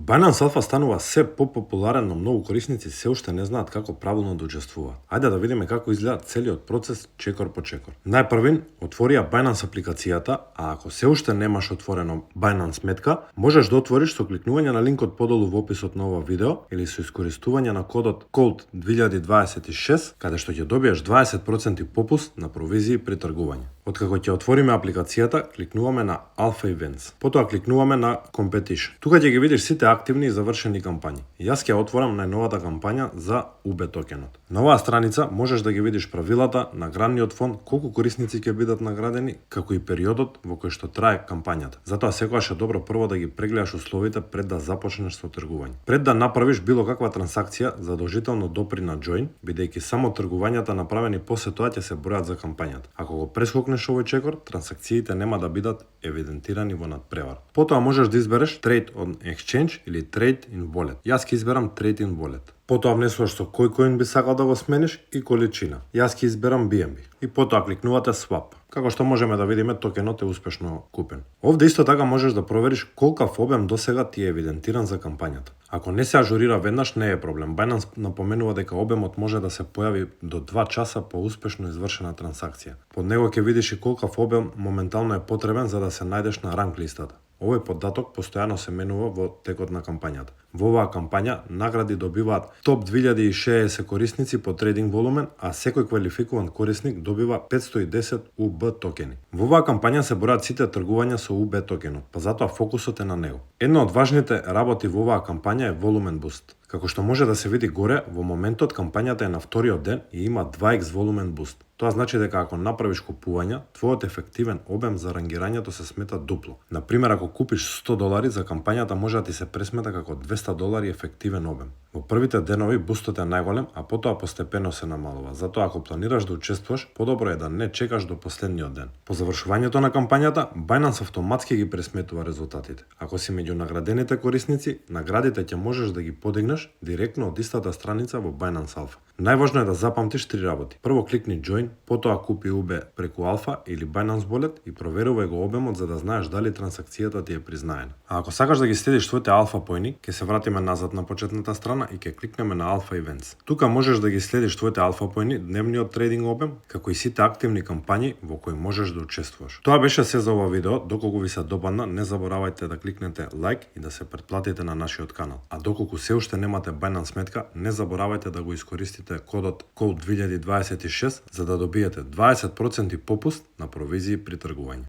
Binance Alpha станува се попопуларен, но многу корисници се уште не знаат како правилно да учествуваат. Ајде да видиме како изгледа целиот процес чекор по чекор. Најпрвин, отвори ја Binance апликацијата, а ако се уште немаш отворено Binance сметка, можеш да отвориш со кликнување на линкот подолу во описот на ова видео или со искористување на кодот CODE 2026, каде што ќе добиеш 20% попуст на провизии при тргување. Откако ќе отвориме апликацијата, кликнуваме на Alpha Events. Потоа кликнуваме на Competition. Тука ќе ги видиш сите активни и завршени кампањи. Јас ќе отворам најновата кампања за UB токенот. На оваа страница можеш да ги видиш правилата, наградниот фонд, колку корисници ќе бидат наградени, како и периодот во кој што трае кампањата. Затоа секогаш е добро прво да ги прегледаш условите пред да започнеш со тргување. Пред да направиш било каква трансакција, задолжително допри на Join, бидејќи само тргувањата направени после тоа ќе се бројат за кампањата. Ако го прескокнеш овој чекор, трансакциите нема да бидат евидентирани во надпревар. Потоа можеш да избереш Trade on Exchange или Trade in Wallet. Јас ќе изберам Trade in Wallet. Потоа внесуваш со кој коин би сакал да го смениш и количина. Јас ќе изберам BNB. И потоа кликнувате Swap. Како што можеме да видиме, токенот е успешно купен. Овде исто така можеш да провериш колкав обем досега ти е евидентиран за кампањата. Ако не се ажурира веднаш, не е проблем. Binance напоменува дека обемот може да се појави до 2 часа по успешно извршена трансакција. Под него ќе видиш и колкав обем моментално е потребен за да се најдеш на ранг листата. Овој податок постојано се менува во текот на кампањата. Во оваа кампања награди добиваат топ 2060 корисници по трейдинг волумен, а секој квалификуван корисник добива 510 UB токени. Во оваа кампања се бројат сите тргувања со UB токенот, па затоа фокусот е на него. Една од важните работи во оваа кампања е Volumen Boost. Како што може да се види горе, во моментот кампањата е на вториот ден и има 2x Volumen Boost. Тоа значи дека ако направиш купувања, твојот ефективен обем за рангирањето се смета дупло. Например, ако купиш $100 за кампањата, може да ти се пресмета како $200 ефективен обем. Во првите денови бустот е најголем, а потоа постепено се намалува. Затоа ако планираш да учествуваш, подобро е да не чекаш до последниот ден. По завршувањето на кампањата, Binance автоматски ги пресметува резултатите. Ако си меѓу наградените корисници, наградите ќе можеш да ги подигнеш директно од истата страница во Binance Alpha. Најважно е да запамтиш 3 работи. Прво кликни Join, потоа купи UB преку Alpha или Binance Wallet и проверувај го обемот за да знаеш дали трансакцијата ти е признаена. А ако сакаш да ги следиш своите Alpha поени, ќе се вратиме назад на почетната страна и ќе кликнеме на Alpha Events. Тука можеш да ги следиш твоите Alpha поени, дневниот трейдинг обем, како и сите активни кампањи во кои можеш да учествуваш. Тоа беше се за ова видео. Доколку ви се допадна, не заборавајте да кликнете лайк и да се претплатите на нашиот канал. А доколку се уште немате Binance сметка, не заборавајте да го искористите кодот CODE 2026 за да добиете 20% попуст на провизии при тргување.